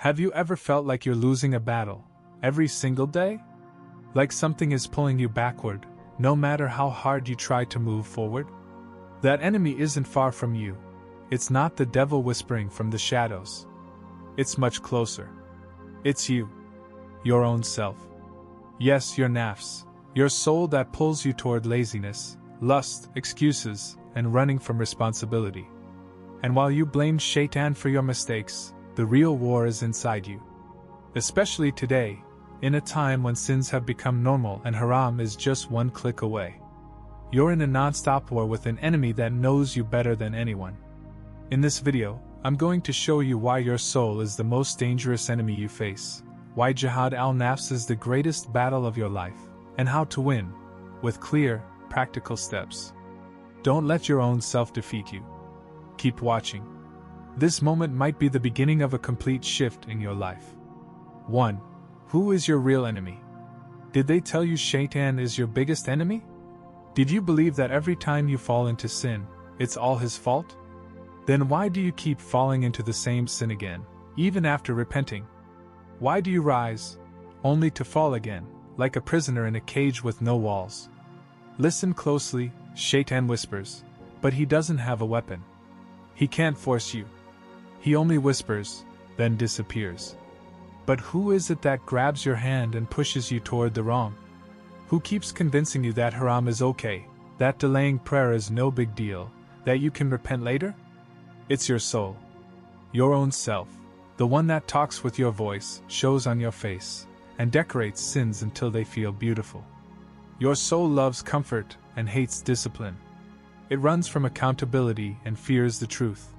Have you ever felt like you're losing a battle, every single day? Like something is pulling you backward, no matter how hard you try to move forward? That enemy isn't far from you. It's not the devil whispering from the shadows. It's much closer. It's you. Your own self. Yes, your nafs, your soul that pulls you toward laziness, lust, excuses, and running from responsibility. And while you blame Shaytan for your mistakes, the real war is inside you. Especially today, in a time when sins have become normal and haram is just one click away. You're in a non-stop war with an enemy that knows you better than anyone. In this video, I'm going to show you why your soul is the most dangerous enemy you face, why Jihad al-nafs is the greatest battle of your life, and how to win, with clear, practical steps. Don't let your own self defeat you. Keep watching. This moment might be the beginning of a complete shift in your life. 1. Who is your real enemy? Did they tell you Shaytan is your biggest enemy? Did you believe that every time you fall into sin, it's all his fault? Then why do you keep falling into the same sin again, even after repenting? Why do you rise, only to fall again, like a prisoner in a cage with no walls? Listen closely, Shaytan whispers, but he doesn't have a weapon. He can't force you. He only whispers, then disappears. But who is it that grabs your hand and pushes you toward the wrong? Who keeps convincing you that haram is okay, that delaying prayer is no big deal, that you can repent later? It's your soul. Your own self, the one that talks with your voice, shows on your face, and decorates sins until they feel beautiful. Your soul loves comfort and hates discipline. It runs from accountability and fears the truth.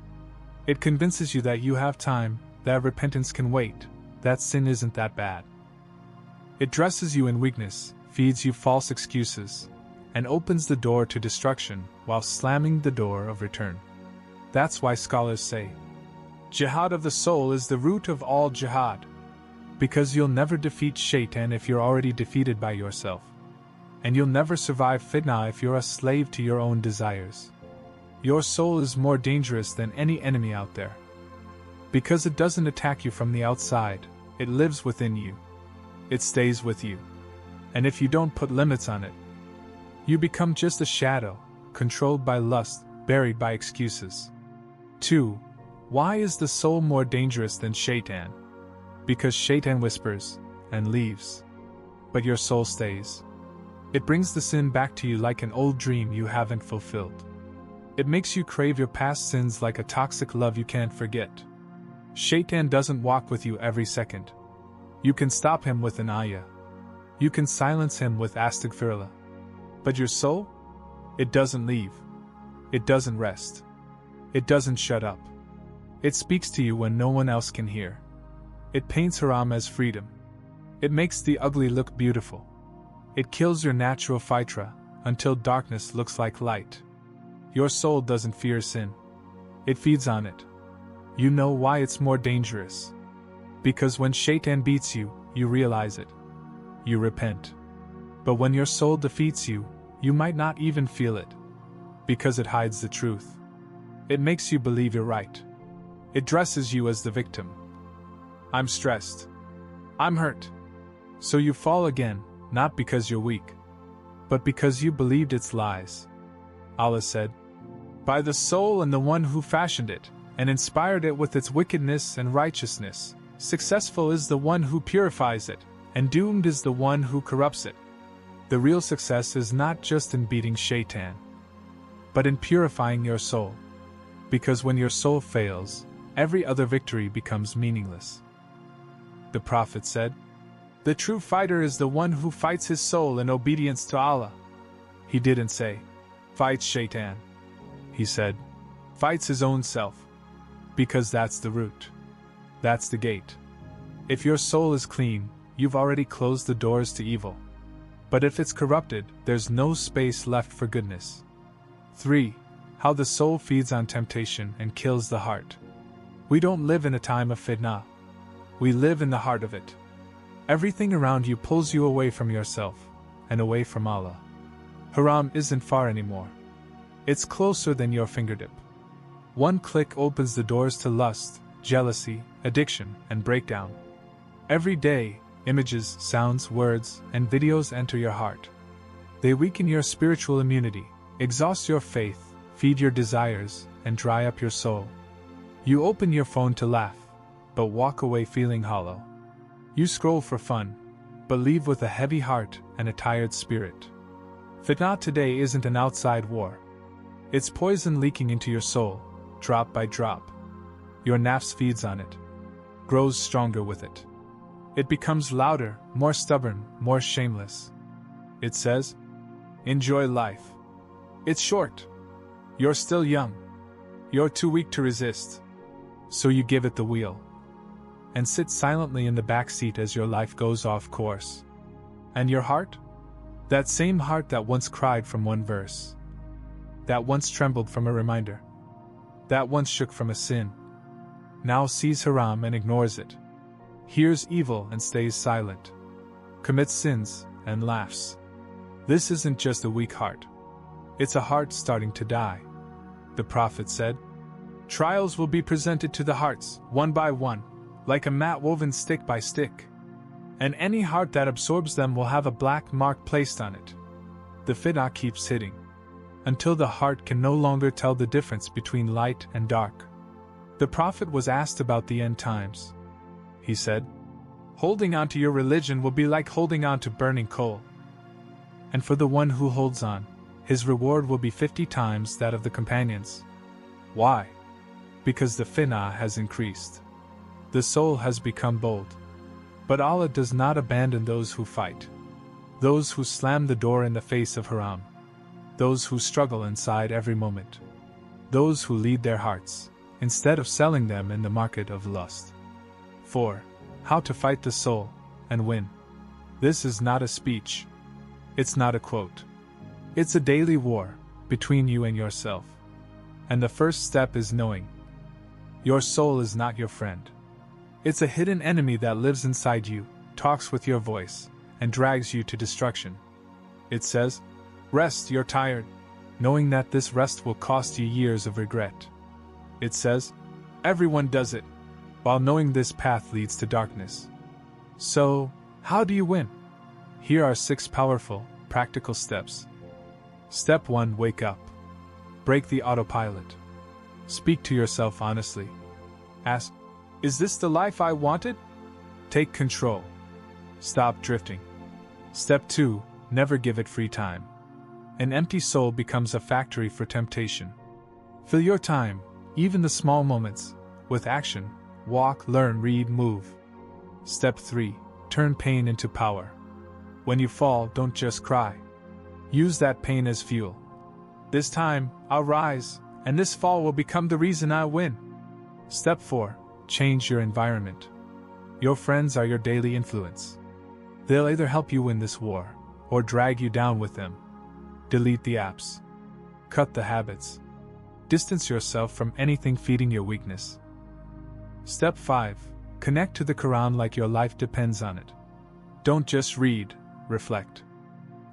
It convinces you that you have time, that repentance can wait, that sin isn't that bad. It dresses you in weakness, feeds you false excuses, and opens the door to destruction while slamming the door of return. That's why scholars say, Jihad of the soul is the root of all jihad. Because you'll never defeat Shaytan if you're already defeated by yourself. And you'll never survive Fitnah if you're a slave to your own desires. Your soul is more dangerous than any enemy out there. Because it doesn't attack you from the outside, it lives within you. It stays with you. And if you don't put limits on it, you become just a shadow, controlled by lust, buried by excuses. 2. Why is the soul more dangerous than Shaytan? Because Shaytan whispers and leaves. But your soul stays. It brings the sin back to you like an old dream you haven't fulfilled. It makes you crave your past sins like a toxic love you can't forget. Shaytan doesn't walk with you every second. You can stop him with an ayah. You can silence him with astaghfirullah. But your soul? It doesn't leave. It doesn't rest. It doesn't shut up. It speaks to you when no one else can hear. It paints haram as freedom. It makes the ugly look beautiful. It kills your natural fitra until darkness looks like light. Your soul doesn't fear sin. It feeds on it. You know why it's more dangerous. Because when Shaytan beats you, you realize it. You repent. But when your soul defeats you, you might not even feel it. Because it hides the truth. It makes you believe you're right. It dresses you as the victim. I'm stressed. I'm hurt. So you fall again, not because you're weak, but because you believed its lies. Allah said, by the soul and the one who fashioned it, and inspired it with its wickedness and righteousness, successful is the one who purifies it, and doomed is the one who corrupts it. The real success is not just in beating Shaytan, but in purifying your soul. Because when your soul fails, every other victory becomes meaningless. The Prophet said, the true fighter is the one who fights his soul in obedience to Allah. He didn't say, fights Shaytan. He said, fights his own self. Because that's the root. That's the gate. If your soul is clean, you've already closed the doors to evil. But if it's corrupted, there's no space left for goodness. 3. How the soul feeds on temptation and kills the heart. We don't live in a time of fitnah. We live in the heart of it. Everything around you pulls you away from yourself, and away from Allah. Haram isn't far anymore. It's closer than your fingertip. One click opens the doors to lust, jealousy, addiction, and breakdown. Every day, images, sounds, words, and videos enter your heart. They weaken your spiritual immunity, exhaust your faith, feed your desires, and dry up your soul. You open your phone to laugh, but walk away feeling hollow. You scroll for fun, but leave with a heavy heart and a tired spirit. Fitnah today isn't an outside war. It's poison leaking into your soul, drop by drop. Your nafs feeds on it, grows stronger with it. It becomes louder, more stubborn, more shameless. It says, enjoy life. It's short. You're still young. You're too weak to resist. So you give it the wheel and sit silently in the back seat as your life goes off course. And your heart? That same heart that once cried from one verse, that once trembled from a reminder, that once shook from a sin, now sees haram and ignores it, hears evil and stays silent, commits sins and laughs. This isn't just a weak heart. It's a heart starting to die. The Prophet said, trials will be presented to the hearts, one by one, like a mat woven stick by stick. And any heart that absorbs them will have a black mark placed on it. The fitnah keeps hitting, until the heart can no longer tell the difference between light and dark. The Prophet was asked about the end times. He said, holding on to your religion will be like holding on to burning coal. And for the one who holds on, his reward will be 50 times that of the companions. Why? Because the fitnah has increased. The soul has become bold. But Allah does not abandon those who fight, those who slam the door in the face of haram, those who struggle inside every moment, those who lead their hearts, instead of selling them in the market of lust. 4. How to fight the soul and win. This is not a speech. It's not a quote. It's a daily war between you and yourself. And the first step is knowing your soul is not your friend. It's a hidden enemy that lives inside you, talks with your voice, and drags you to destruction. It says, rest, you're tired, knowing that this rest will cost you years of regret. It says, everyone does it, while knowing this path leads to darkness. So, how do you win? Here are 6 powerful, practical steps. Step 1. Wake up. Break the autopilot. Speak to yourself honestly. Ask, is this the life I wanted? Take control. Stop drifting. Step 2. Never give it free time. An empty soul becomes a factory for temptation. Fill your time, even the small moments, with action. Walk, learn, read, move. Step 3. Turn pain into power. When you fall, don't just cry. Use that pain as fuel. This time, I'll rise, and this fall will become the reason I win. Step 4. Change your environment. Your friends are your daily influence. They'll either help you win this war, or drag you down with them. Delete the apps. Cut the habits. Distance yourself from anything feeding your weakness. Step 5. Connect to the Quran like your life depends on it. Don't just read, reflect.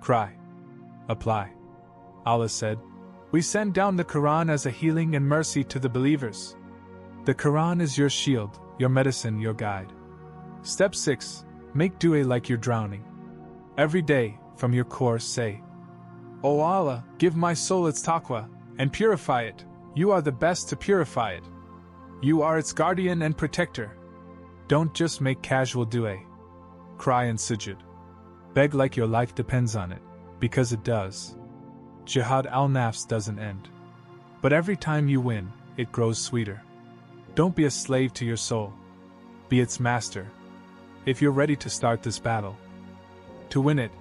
Cry. Apply. Allah said, we send down the Quran as a healing and mercy to the believers. The Quran is your shield, your medicine, your guide. Step 6. Make dua like you're drowning. Every day, from your core say, O Allah, give my soul its taqwa, and purify it. You are the best to purify it. You are its guardian and protector. Don't just make casual dua. Cry in sujud. Beg like your life depends on it, because it does. Jihad al-nafs doesn't end. But every time you win, it grows sweeter. Don't be a slave to your soul. Be its master. If you're ready to start this battle, to win it,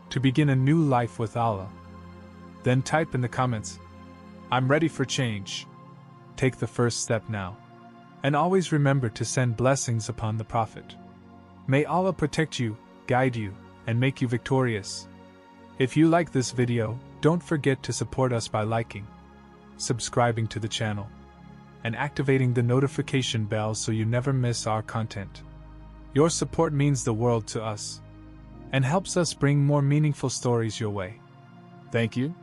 to begin a new life with Allah, then type in the comments, I'm ready for change. Take the first step now. And always remember to send blessings upon the Prophet. May Allah protect you, guide you, and make you victorious. If you like this video, don't forget to support us by liking, subscribing to the channel, and activating the notification bell so you never miss our content. Your support means the world to us, and helps us bring more meaningful stories your way. Thank you.